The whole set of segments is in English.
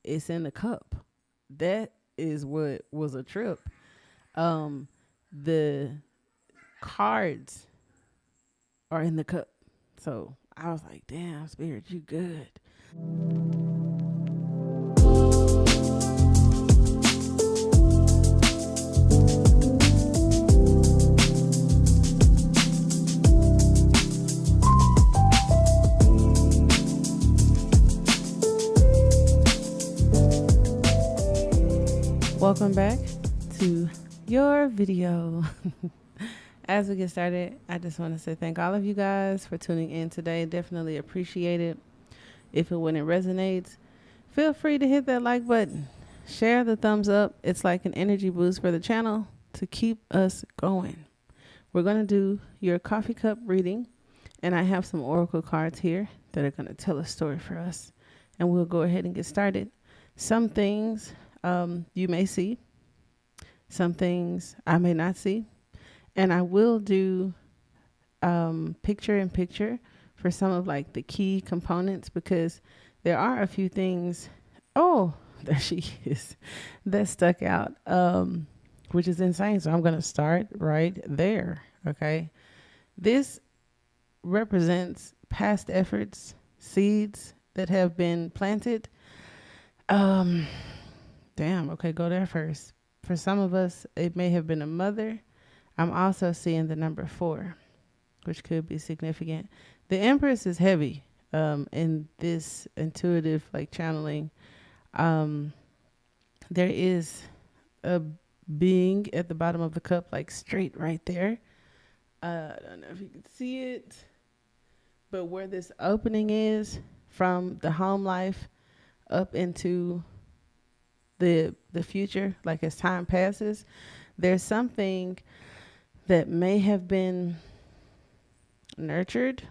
it's in the cup. That is what was a trip. Um, the cards are in the cup. So I was like, damn, spirit, you good. Welcome back to your video. As we get started, I just want to say thank all of you guys for tuning in today. Definitely appreciate it. If and when it resonates, feel free to hit that like button. Share the thumbs up. It's like an energy boost for the channel to keep us going. We're going to do your coffee cup reading, and I have some oracle cards here that are going to tell a story for us. And we'll go ahead and get started. Some things you may see, some things I may not see. And I will do picture in picture for some of like the key components, because there are a few things. Oh, there she is. That stuck out, which is insane. So I'm going to start right there. Okay. This represents past efforts, seeds that have been planted. Damn. Okay. Go there first. For some of us, it may have been a mother. I'm also seeing the number 4, which could be significant. The Empress is heavy in this intuitive like channeling. There is a being at the bottom of the cup, like straight right there. I don't know if you can see it, but where this opening is from the home life up into the future, like as time passes, there's something that may have been nurtured.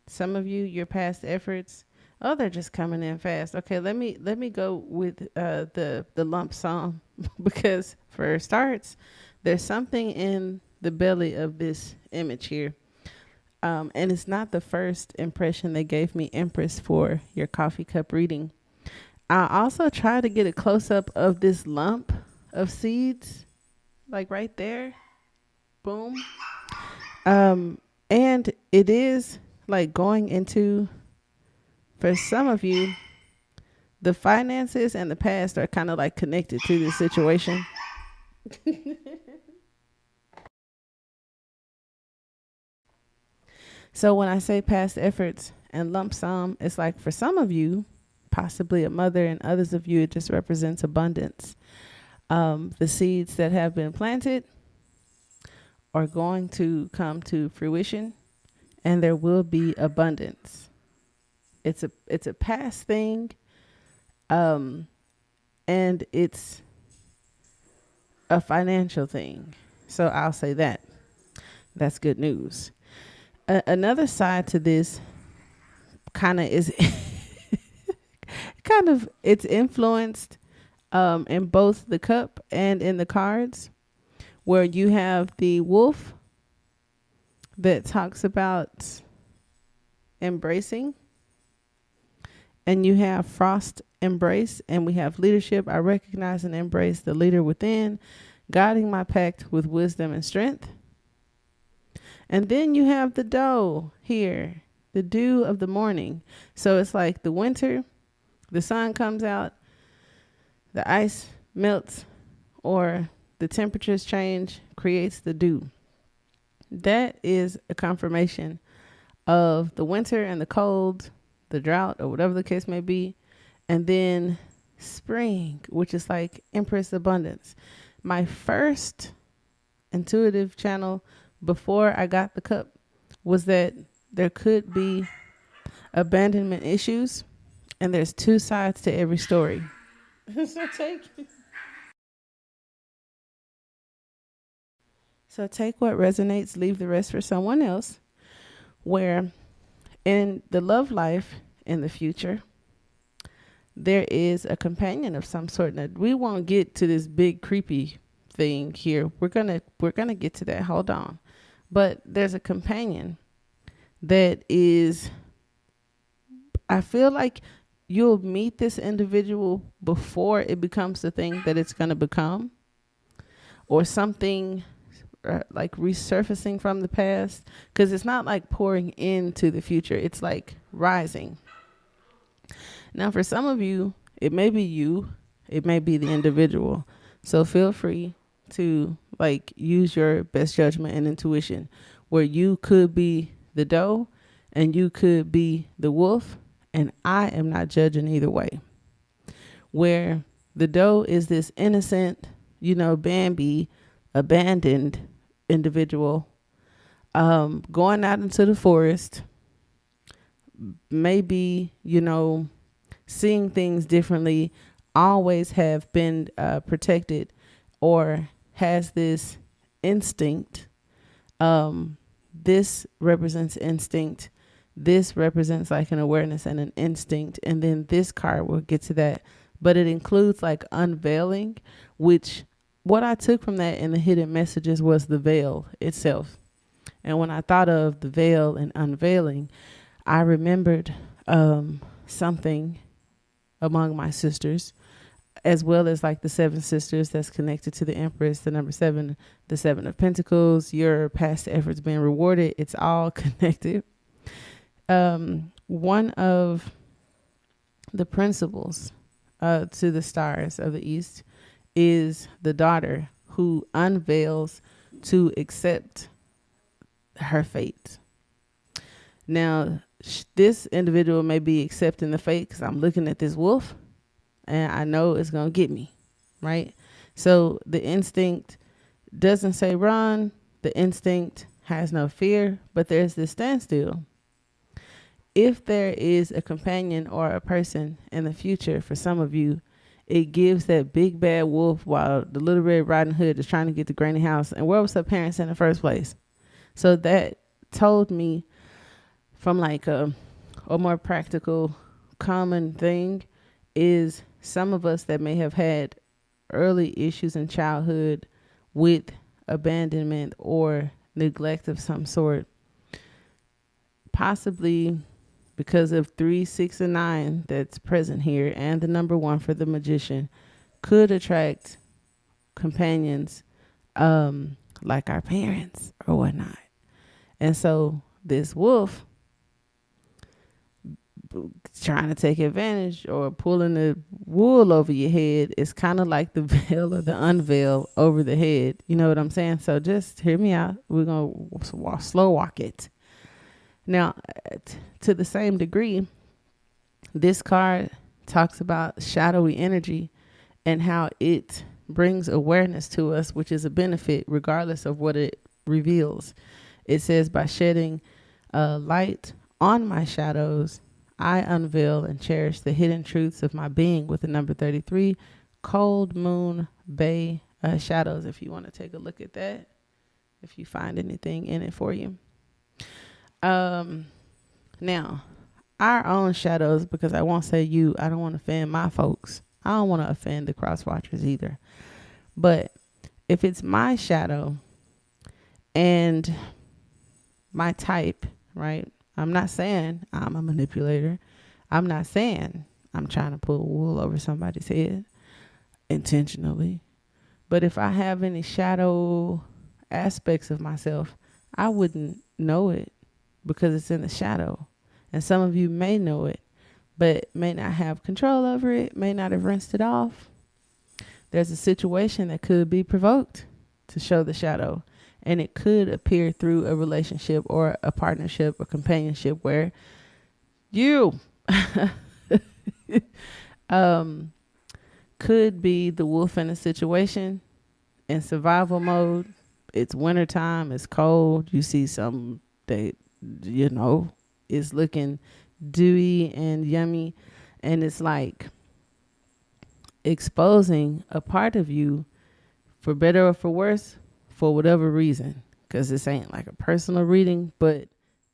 Some of you, your past efforts, oh, they're just coming in fast. Okay, let me go with the lump sum because for starts, there's something in the belly of this image here. And it's not the first impression they gave me, Empress, for your coffee cup reading. I also try to get a close up of this lump of seeds, like right there. Boom. And it is like going into, for some of you, the finances and the past are kind of like connected to this situation. So when I say past efforts and lump sum, it's like for some of you, possibly a mother, and others of you, it just represents abundance. The seeds that have been planted are going to come to fruition, and there will be abundance. It's a past thing, and it's a financial thing. So I'll say that. That's good news. Another side to this kind of is it's influenced in both the cup and in the cards, where you have the wolf that talks about embracing, and you have frost embrace, and we have leadership. I recognize and embrace the leader within, guiding my pact with wisdom and strength. And then you have the doe here, the dew of the morning. So it's like the winter, the sun comes out, the ice melts, or the temperatures change, creates the dew. That is a confirmation of the winter and the cold, the drought, or whatever the case may be. And then spring, which is like Empress abundance. My first intuitive channel before I got the cup was that there could be abandonment issues, and there's 2 sides to every story. So take what resonates, leave the rest for someone else. Where in the love life in the future, there is a companion of some sort. Now, we won't get to this big creepy thing here. We're gonna get to that. Hold on. But there's a companion that is, I feel like you'll meet this individual before it becomes the thing that it's going to become, or something like resurfacing from the past, because it's not like pouring into the future, it's like rising. Now for some of you, it may be you, it may be the individual, so feel free to like use your best judgment and intuition, where you could be the doe and you could be the wolf, and I am not judging either way. Where the doe is this innocent, Bambi, abandoned individual, going out into the forest, maybe, seeing things differently, always have been protected, or has this instinct. This represents instinct. This represents like an awareness and an instinct. And then this card, will get to that. But it includes like unveiling, which what I took from that in the hidden messages was the veil itself. And when I thought of the veil and unveiling, I remembered something among my sisters, as well as like the 7 sisters that's connected to the Empress, the number 7, the 7 of Pentacles, your past efforts being rewarded. It's all connected. One of the principles to the stars of the East is the daughter who unveils to accept her fate. Now, this individual may be accepting the fate because I'm looking at this wolf and I know it's going to get me, right? So the instinct doesn't say run. The instinct has no fear, but there's this standstill. If there is a companion or a person in the future for some of you, it gives that big bad wolf while the little Red Riding Hood is trying to get to Granny house. And where was her parents in the first place? So that told me from like a more practical, common thing is some of us that may have had early issues in childhood with abandonment or neglect of some sort, possibly because of 3, 6, and 9 that's present here, and the number 1 for the Magician, could attract companions like our parents or whatnot. And so this wolf trying to take advantage or pulling the wool over your head is kind of like the veil or the unveil over the head. You know what I'm saying? So just hear me out. We're going to slow walk it. Now, to the same degree, this card talks about shadowy energy and how it brings awareness to us, which is a benefit regardless of what it reveals. It says, by shedding light on my shadows, I unveil and cherish the hidden truths of my being, with the number 33, Cold Moon Bay Shadows. If you want to take a look at that, if you find anything in it for you. Now, our own shadows, because I won't say you, I don't want to offend my folks. I don't want to offend the cross watchers either. But if it's my shadow and my type, right? I'm not saying I'm a manipulator. I'm not saying I'm trying to pull wool over somebody's head intentionally. But if I have any shadow aspects of myself, I wouldn't know it because it's in the shadow. And some of you may know it, but may not have control over it, may not have rinsed it off. There's a situation that could be provoked to show the shadow. And it could appear through a relationship or a partnership or companionship where you could be the wolf in a situation in survival mode. It's wintertime. It's cold. You see something that, is looking dewy and yummy. And it's like exposing a part of you, for better or for worse, for whatever reason, because this ain't like a personal reading, but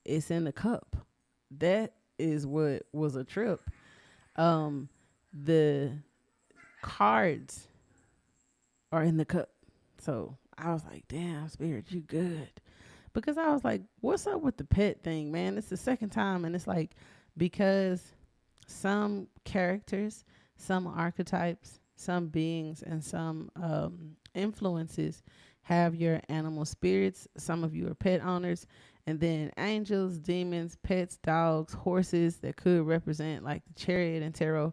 it's in the cup. That is what was a trip. The cards are in the cup. So I was like, damn, Spirit, you good. Because I was like, what's up with the pet thing, man? It's the second time. And it's like, because some characters, some archetypes, some beings, and some influences have your animal spirits. Some of you are pet owners, and then angels, demons, pets, dogs, horses that could represent like the chariot and tarot.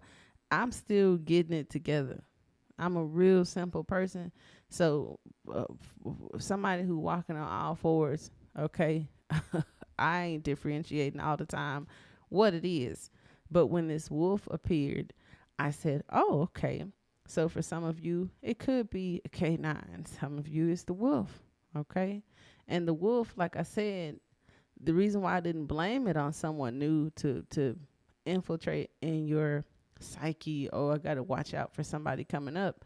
I'm still getting it together. I'm a real simple person. So somebody who walking on all fours, okay, I ain't differentiating all the time what it is. But when this wolf appeared, I said, oh, okay. So for some of you, it could be a canine. Some of you, it's the wolf. Okay. And the wolf, like I said, the reason why I didn't blame it on someone new to infiltrate in your psyche, oh, I got to watch out for somebody coming up,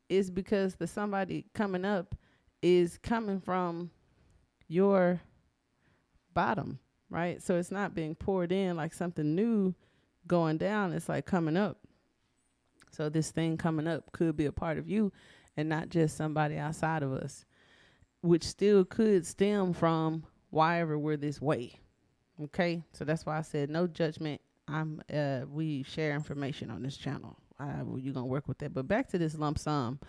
is because the somebody coming up is coming from your bottom, right? So it's not being poured in like something new going down. It's like coming up. So this thing coming up could be a part of you and not just somebody outside of us, which still could stem from why ever we're this way. Okay. So that's why I said no judgment. We share information on this channel. You're going to work with that. But back to this lump sum.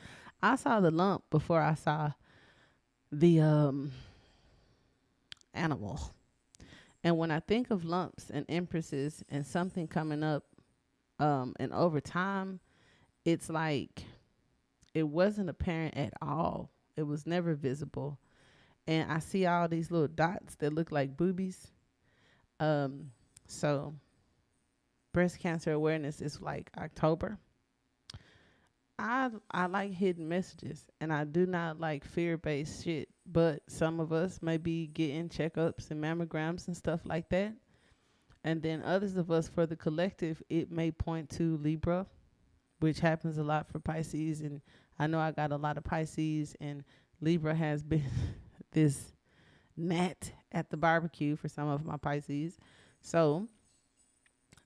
I saw the lump before I saw the animal. And when I think of lumps and empresses and something coming up, and over time, it's like it wasn't apparent at all. It was never visible. And I see all these little dots that look like boobies. So breast cancer awareness is like October. I like hidden messages, and I do not like fear-based shit. But some of us may be getting checkups and mammograms and stuff like that. And then others of us, for the collective, it may point to Libra, which happens a lot for Pisces. And I know I got a lot of Pisces, and Libra has been this gnat at the barbecue for some of my Pisces. So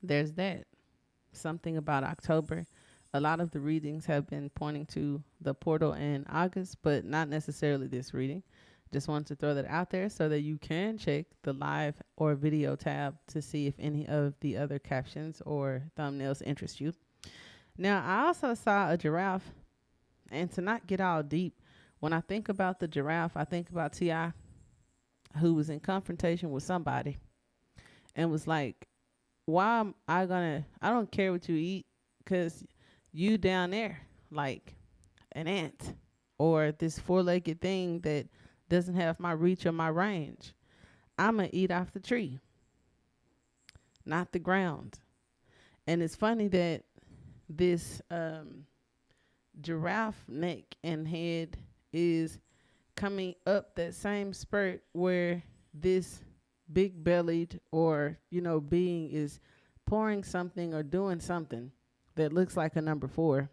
there's that. Something about October. A lot of the readings have been pointing to the portal in August, but not necessarily this reading. Just wanted to throw that out there so that you can check the live or video tab to see if any of the other captions or thumbnails interest you. Now, I also saw a giraffe, and to not get all deep, when I think about the giraffe, I think about T.I., who was in confrontation with somebody and was like, why am I don't care what you eat, because you down there like an ant or this four-legged thing that doesn't have my reach or my range. I'm going to eat off the tree, not the ground. And it's funny that this giraffe neck and head is coming up that same spurt where this big bellied or, being is pouring something or doing something that looks like a number 4.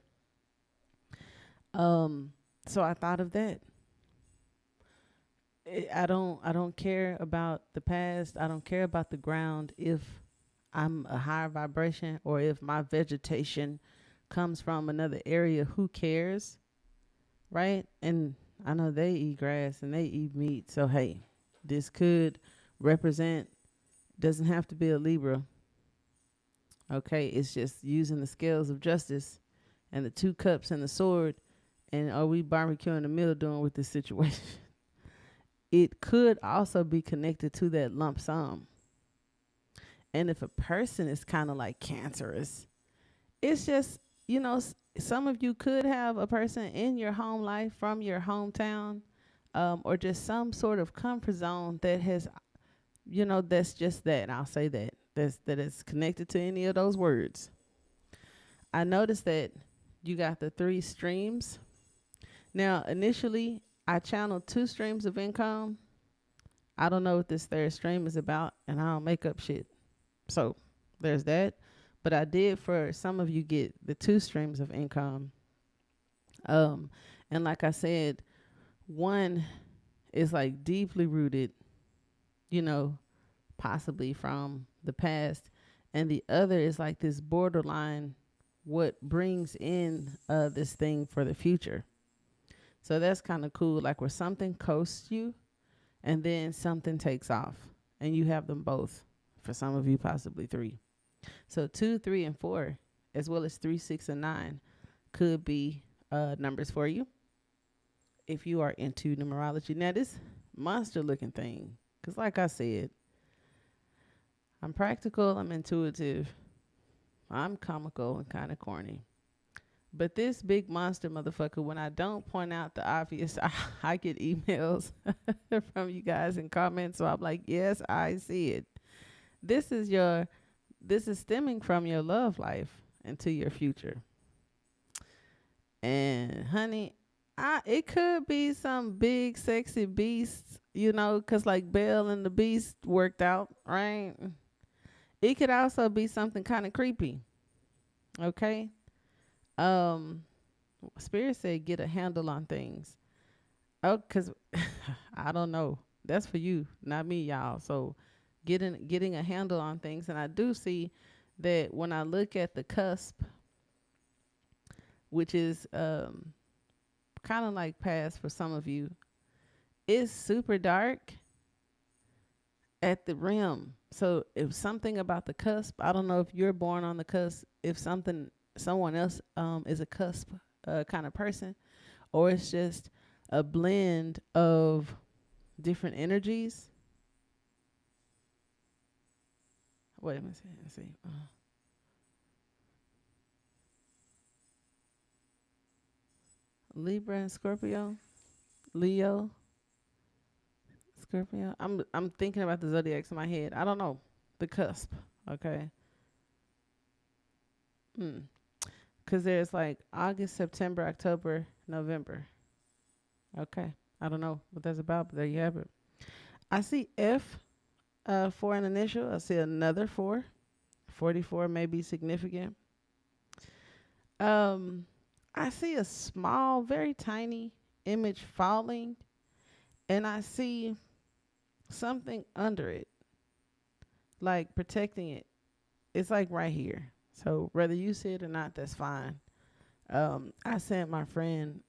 So I thought of that. I don't care about the past. I don't care about the ground if I'm a higher vibration or if my vegetation comes from another area. Who cares? Right? And I know they eat grass and they eat meat. So, hey, this could represent, doesn't have to be a Libra. Okay, it's just using the scales of justice and the 2 cups and the sword. And are we barbecuing the middle doing with this situation? It could also be connected to that lump sum. And if a person is kind of like cancerous, it's just, some of you could have a person in your home life from your hometown, or just some sort of comfort zone that has, that's just that. I'll say that. That is connected to any of those words. I noticed that you got the 3 streams. Now, initially, I channeled 2 streams of income. I don't know what this 3rd stream is about, and I don't make up shit. So there's that. But I did, for some of you, get the 2 streams of income. And like I said, one is like deeply rooted, possibly from the past. And the other is like this borderline, what brings in this thing for the future. So that's kind of cool. Like where something coasts you and then something takes off, and you have them both. For some of you, possibly 3. So 2, 3, and 4, as well as 3, 6, and 9 could be numbers for you if you are into numerology. Now, this monster looking thing, because like I said, I'm practical, I'm intuitive, I'm comical and kind of corny. But this big monster motherfucker, when I don't point out the obvious, I get emails from you guys in comments. So I'm like, yes, I see it. This is your, this is stemming from your love life into your future. And honey, it could be some big sexy beast, you know, cause like Belle and the Beast worked out, right? It could also be something kind of creepy. Okay. Um, Spirit said get a handle on things. Oh, cause I don't know. That's for you, not me, y'all. So getting a handle on things, and I do see that when I look at the cusp, which is kind of like past for some of you, it's super dark at the rim. So if something about the cusp, I don't know if you're born on the cusp, if someone else is a cusp kind of person, or it's just a blend of different energies. Wait, let me see. Let's see. Libra and Scorpio, Leo, Scorpio. I'm thinking about the zodiacs in my head. I don't know the cusp. Okay. Because there's like August, September, October, November. Okay. I don't know what that's about, but there you have it. I see F for an initial. I see another 4. 44 may be significant. Um, I see a small, very tiny image falling, and I see something under it, like protecting it. It's like right here. So whether you see it or not, that's fine. I sent my friend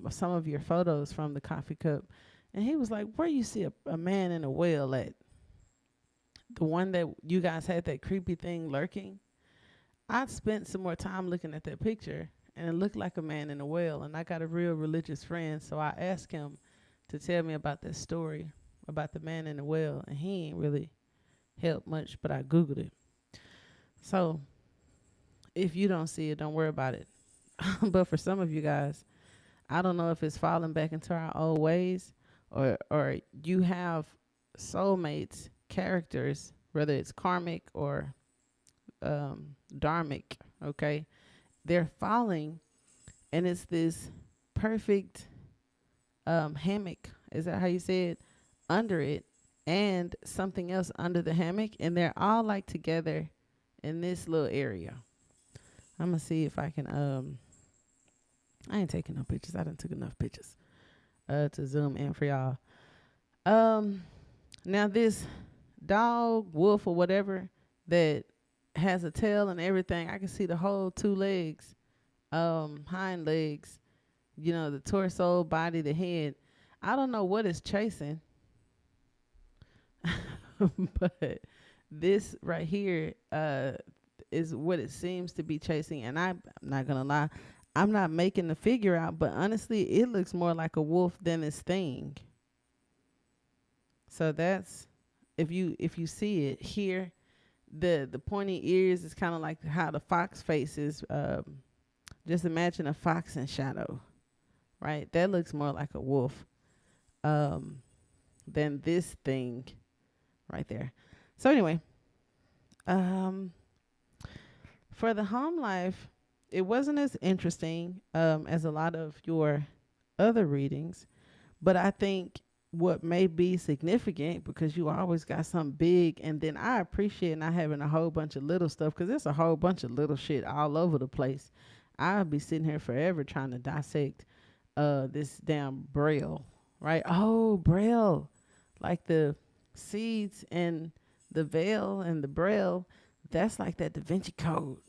some of your photos from the coffee cup, and he was like, "Where you see a man in a well at?" The one that you guys had that creepy thing lurking. I spent some more time looking at that picture, and it looked like a man in a well. And I got a real religious friend, so I asked him to tell me about this story about the man in the well, and he ain't really helped much, but I Googled it. So if you don't see it, don't worry about it. But for some of you guys, I don't know if it's falling back into our old ways, or you have soulmates, characters, whether it's karmic or dharmic, okay? They're falling, and it's this perfect hammock. Is that how you say it? Under it, and something else under the hammock, and they're all like together in this little area. I'm gonna see if I can. I ain't taking no pictures. I done took enough pictures to zoom in for y'all. Now this dog, wolf, or whatever that has a tail and everything, I can see the whole 2 legs, hind legs, you know, the torso, body, the head. I don't know what it's chasing, but this right here is what it seems to be chasing. And I'm not gonna lie, I'm not making the figure out, but honestly, it looks more like a wolf than this thing. So that's, if you see it here, the pointy ears is kind of like how the fox face is. Just imagine a fox in shadow, right? That looks more like a wolf than this thing right there. So anyway, for the home life, it wasn't as interesting as a lot of your other readings, but I think what may be significant, because you always got something big, and then I appreciate not having a whole bunch of little stuff, because there's a whole bunch of little shit all over the place. I'll be sitting here forever trying to dissect this damn braille, right? Oh, braille, like the seeds and the veil and the braille. That's like that Da Vinci Code.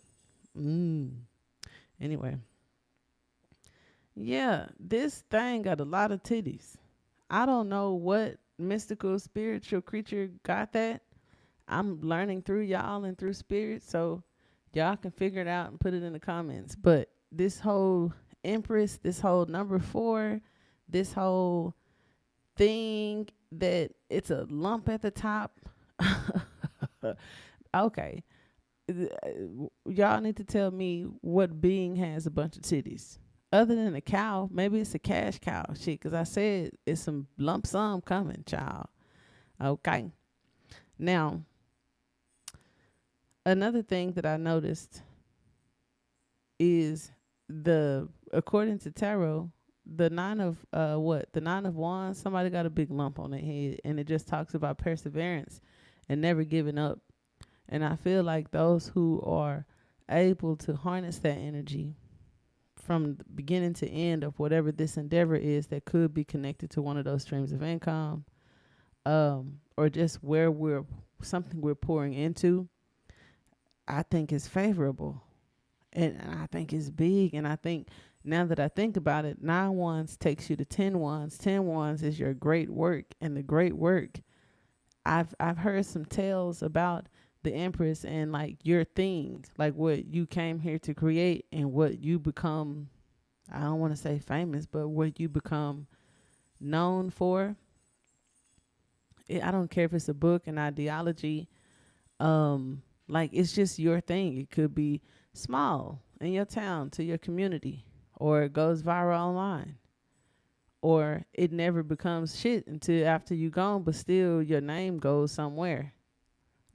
Anyway, yeah, this thing got a lot of titties. I don't know what mystical spiritual creature got that. I'm learning through y'all and through spirit, so y'all can figure it out and put it in the comments. But this whole Empress, this whole number 4, this whole thing that it's a lump at the top. Okay. Y'all need to tell me what being has a bunch of titties. Other than a cow, maybe it's a cash cow shit, because I said it's some lump sum coming, child. Okay. Now, another thing that I noticed is according to tarot, the nine of wands, somebody got a big lump on their head, and it just talks about perseverance and never giving up. And I feel like those who are able to harness that energy from the beginning to end of whatever this endeavor is that could be connected to one of those streams of income, or just where we're pouring into, I think is favorable. And I think it's big. And I think now that I think about it, 9 wands takes you to 10 wands. 10 wands is your great work. And the great work, I've heard some tales about the Empress and like your things, like what you came here to create and what you become, I don't want to say famous, but what you become known for. I don't care if it's a book, an ideology, like it's just your thing. It could be small in your town to your community, or it goes viral online, or it never becomes shit until after you gone, but still your name goes somewhere.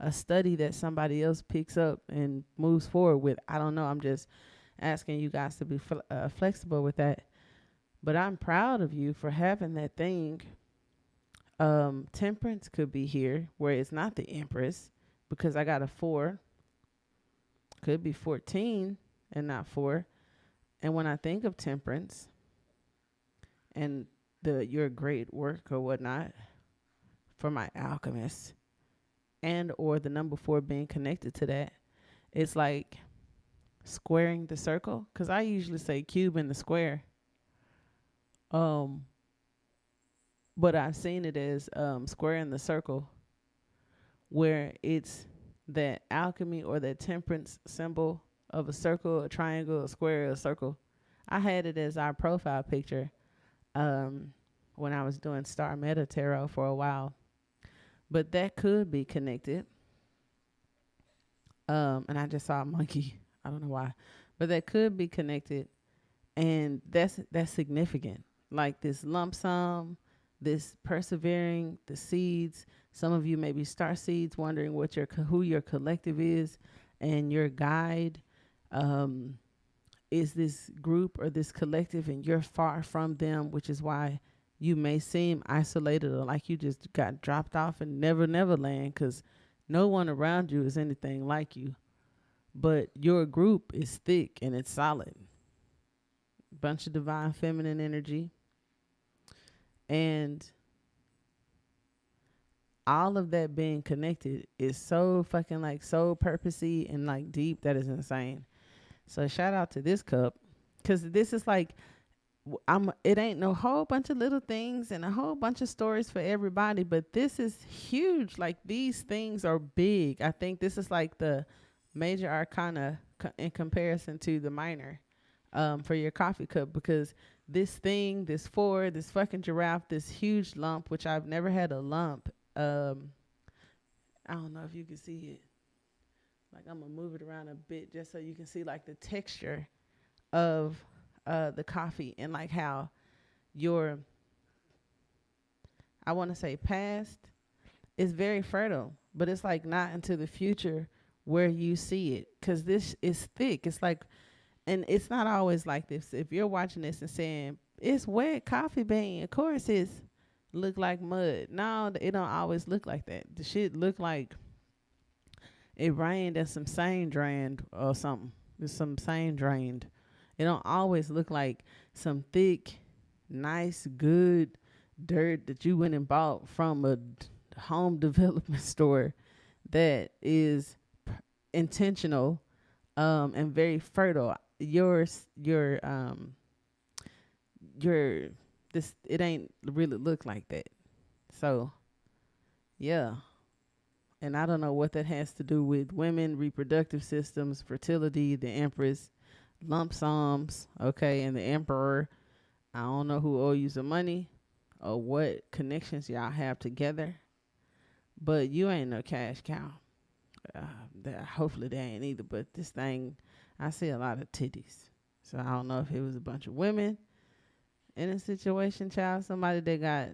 A study that somebody else picks up and moves forward with. I don't know. I'm just asking you guys to be flexible with that. But I'm proud of you for having that thing. Temperance could be here where it's not the Empress, because I got a 4. Could be 14 and not 4. And when I think of temperance and your great work or whatnot for my alchemist, and or the number 4 being connected to that, it's like squaring the circle, because I usually say cube in the square, but I've seen it as squaring the circle, where it's that alchemy or that temperance symbol of a circle, a triangle, a square, a circle. I had it as our profile picture when I was doing Star Meta Tarot for a while, but that could be connected. And I just saw a monkey. I don't know why, but that could be connected, and that's significant. Like this lump sum, this persevering, the seeds. Some of you may be star seeds, wondering who your collective is, and your guide is this group or this collective, and you're far from them, which is why you may seem isolated or like you just got dropped off in never land, because no one around you is anything like you. But your group is thick and it's solid. Bunch of divine feminine energy. And all of that being connected is so fucking like so purposey and like deep that is insane. So shout out to this cup, because this is like, it ain't no whole bunch of little things and a whole bunch of stories for everybody, but this is huge. Like these things are big. I think this is like the major arcana in comparison to the minor for your coffee cup, because this thing, this 4, this fucking giraffe, this huge lump, which I've never had a lump. I don't know if you can see it. Like I'm gonna move it around a bit just so you can see like the texture of the coffee, and like how your, I want to say past is very fertile, but it's like not into the future where you see it, because this is thick. It's like, and it's not always like this. If you're watching this and saying it's wet coffee bean, of course it's look like mud. No, it don't always look like that. The shit look like it rained and some sand drained or something. There's some sand drained. It don't always look like some thick, nice, good dirt that you went and bought from a home development store that is intentional and very fertile. Your this, it ain't really look like that. So yeah, And I don't know what that has to do with women, reproductive systems, fertility, the empress, lump sums, okay, and the emperor. I don't know who owe you some money or what connections y'all have together, but you ain't no cash cow. Hopefully they ain't either. But this thing, I see a lot of titties. So I don't know if it was a bunch of women in a situation, child, somebody that got,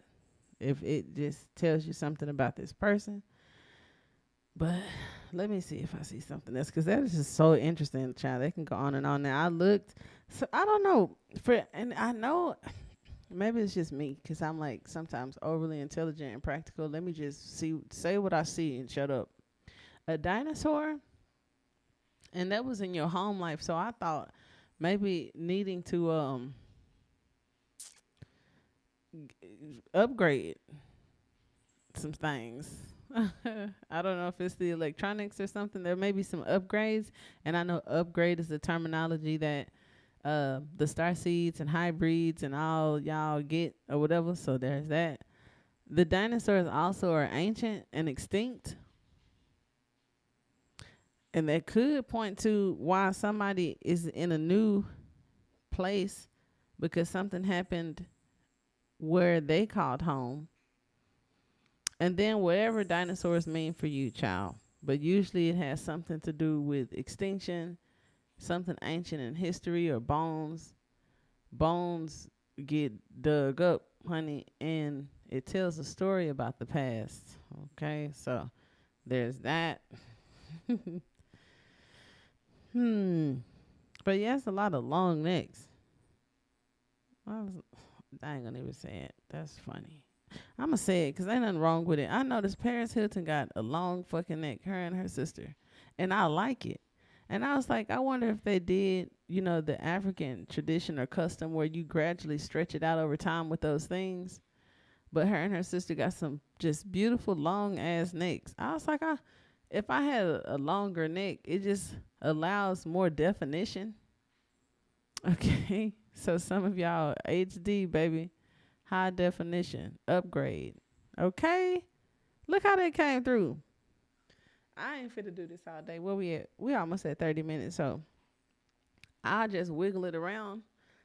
if it just tells you something about this person. But let me see if I see something else, because that is just so interesting, child. They can go on and on. Now I looked, so I don't know, and I know maybe it's just me, because I'm like sometimes overly intelligent and practical. Let me just say what I see and shut up. A dinosaur, and that was in your home life. So I thought maybe needing to upgrade some things. I don't know if it's the electronics or something. There may be some upgrades, and I know upgrade is the terminology that the star seeds and hybrids and all y'all get or whatever. So there's that. The dinosaurs also are ancient and extinct, and that could point to why somebody is in a new place because something happened where they called home. And then whatever dinosaurs mean for you, child. But usually it has something to do with extinction, something ancient in history, or bones. Bones get dug up, honey, and it tells a story about the past. Okay, so there's that. But yeah, it's a lot of long necks. I ain't gonna even say it. That's funny. I'm gonna say it because ain't nothing wrong with it. I noticed Paris Hilton got a long fucking neck, her and her sister, and I like it. And I was like, I wonder if they did, the African tradition or custom where you gradually stretch it out over time with those things. But her and her sister got some just beautiful long ass necks. I was like, if I had a longer neck, it just allows more definition. Okay, so some of y'all HD baby, high definition, upgrade. Okay, look how they came through. I ain't fit to do this all day. Where we at? We almost at 30 minutes, so I'll just wiggle it around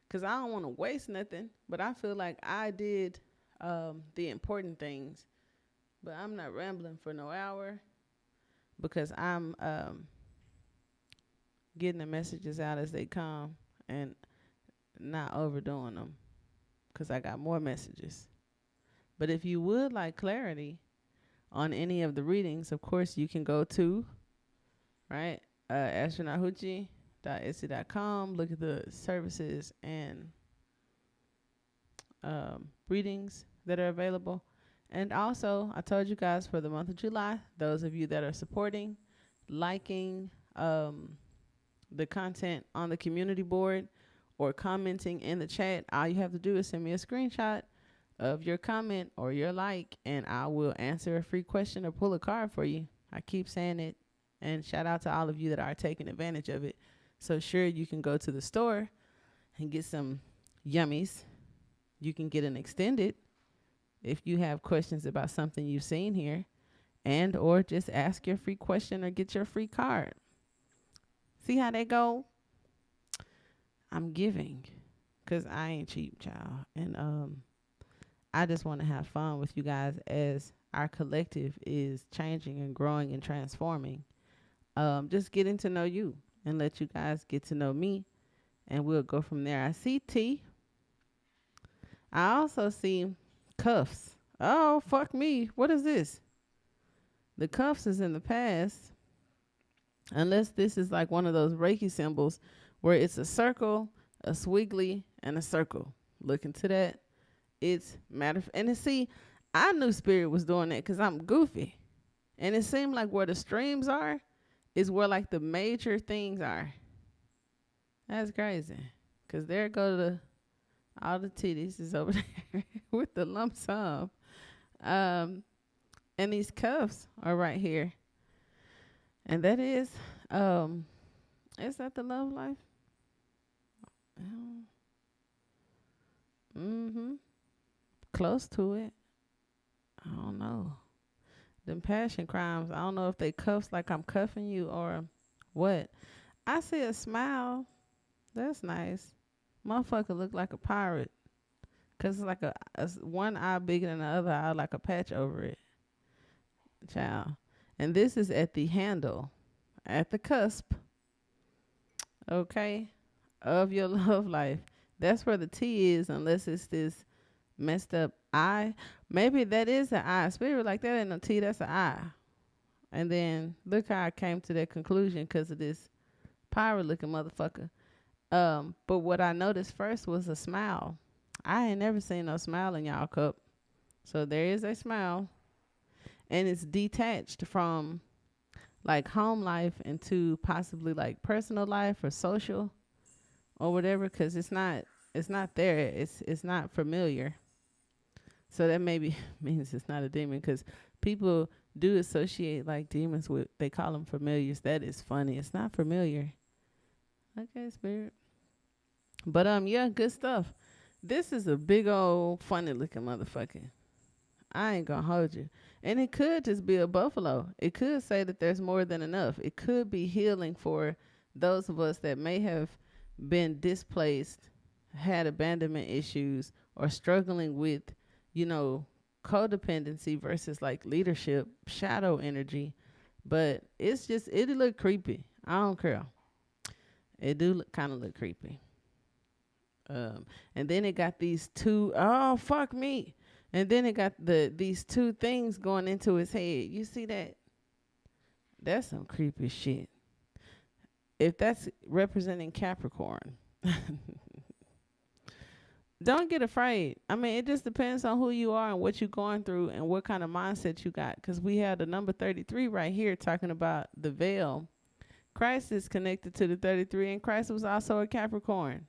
because I don't want to waste nothing. But I feel like I did the important things. But I'm not rambling for no hour because I'm getting the messages out as they come and not overdoing them because I got more messages. But if you would like clarity on any of the readings, of course, you can go to, right, astronauthuchi.etsy.com. Look at the services and readings that are available. And also, I told you guys for the month of July, those of you that are supporting, liking the content on the community board or commenting in the chat, all you have to do is send me a screenshot of your comment or your like, and I will answer a free question or pull a card for you. I keep saying it, and shout out to all of you that are taking advantage of it. So sure, you can go to the store and get some yummies. You can get an extended if you have questions about something you've seen here, and or just ask your free question or get your free card. See how they go? I'm giving because I ain't cheap, child. And I just want to have fun with you guys as our collective is changing and growing and transforming. Just getting to know you and let you guys get to know me, and we'll go from there. I see T. I also see cuffs. Oh, fuck me. What is this? The cuffs is in the past. Unless this is like one of those Reiki symbols where it's a circle, a squiggly, and a circle. Look into that. It's matter. And see, I knew Spirit was doing that because I'm goofy. And it seemed like where the streams are is where like the major things are. That's crazy. Because there go all the titties is over there with the lump sum. And these cuffs are right here. And that is that the love life? Mm-hmm. Close to it. I don't know. Them passion crimes. I don't know if they cuffs like I'm cuffing you or what. I see a smile. That's nice. Motherfucker look like a pirate. Cause it's like one eye bigger than the other eye, like a patch over it. Child. And this is at the handle, at the cusp, okay, of your love life. That's where the T is, unless it's this messed up I. Maybe that is an I. Spirit like that ain't no T, that's an I. And then look how I came to that conclusion because of this pirate looking motherfucker. But what I noticed first was a smile. I ain't never seen no smile in y'all cup. So there is a smile. And it's detached from like home life into possibly like personal life or social or whatever, because it's not there. It's not familiar. So that maybe means it's not a demon, because people do associate like demons with, they call them familiars. That is funny. It's not familiar. Okay, spirit. But yeah, good stuff. This is a big old funny looking motherfucker. I ain't gonna hold you. And it could just be a buffalo. It could say that there's more than enough. It could be healing for those of us that may have been displaced, had abandonment issues, or struggling with, codependency versus like leadership, shadow energy. But it's just, it look creepy. I don't care. It do kind of look creepy. And then it got these two, oh, fuck me. And then it got these two things going into his head. You see that? That's some creepy shit. If that's representing Capricorn, don't get afraid. I mean, it just depends on who you are and what you're going through and what kind of mindset you got. Because we had the number 33 right here talking about the veil. Christ is connected to the 33, and Christ was also a Capricorn.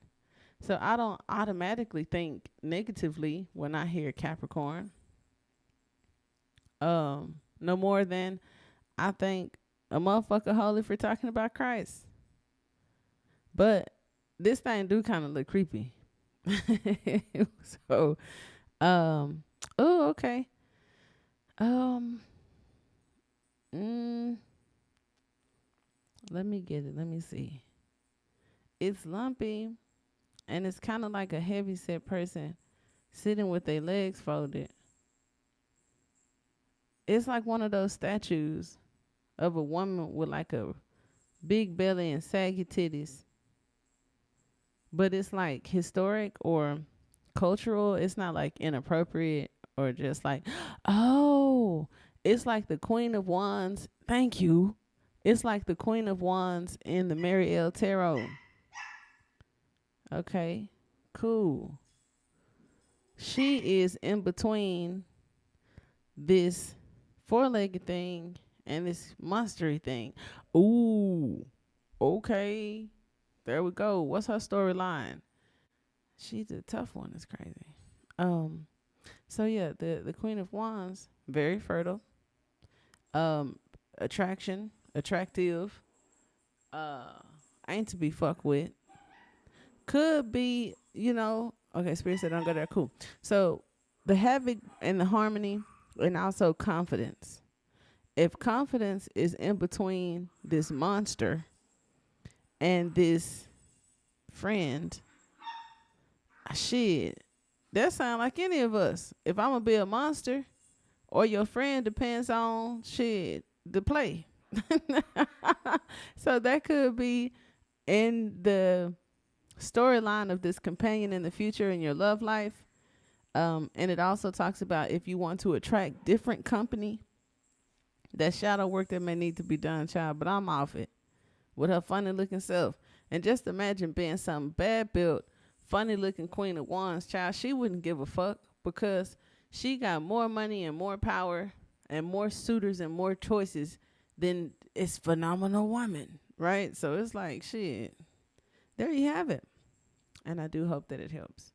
So I don't automatically think negatively when I hear Capricorn. No more than I think a motherfucker holy for talking about Christ. But this thing do kind of look creepy. So, oh, okay. Let me get it. Let me see. It's lumpy. And it's kind of like a heavy set person sitting with their legs folded. It's like one of those statues of a woman with like a big belly and saggy titties. But it's like historic or cultural. It's not like inappropriate or just like, oh, it's like the Queen of Wands. Thank you. It's like the Queen of Wands in the Mariel Tarot. Okay, cool. She is in between this four-legged thing and this monstery thing. Ooh, okay. There we go. What's her storyline? She's a tough one. It's crazy. So yeah, the Queen of Wands, very fertile. Attractive. Ain't to be fucked with. Could be, okay, Spirit said don't go there. Cool. So the havoc and the harmony and also confidence. If confidence is in between this monster and this friend, shit, that sound like any of us. If I'm gonna be a monster or your friend, depends on shit the play. So that could be in the storyline of this companion in the future in your love life. And it also talks about if you want to attract different company, that shadow work that may need to be done, child. But I'm off it with her funny looking self. And just imagine being some bad built, funny looking Queen of Wands, child. She wouldn't give a fuck because she got more money and more power and more suitors and more choices than this phenomenal woman, right? So it's like, shit. There you have it. And I do hope that it helps.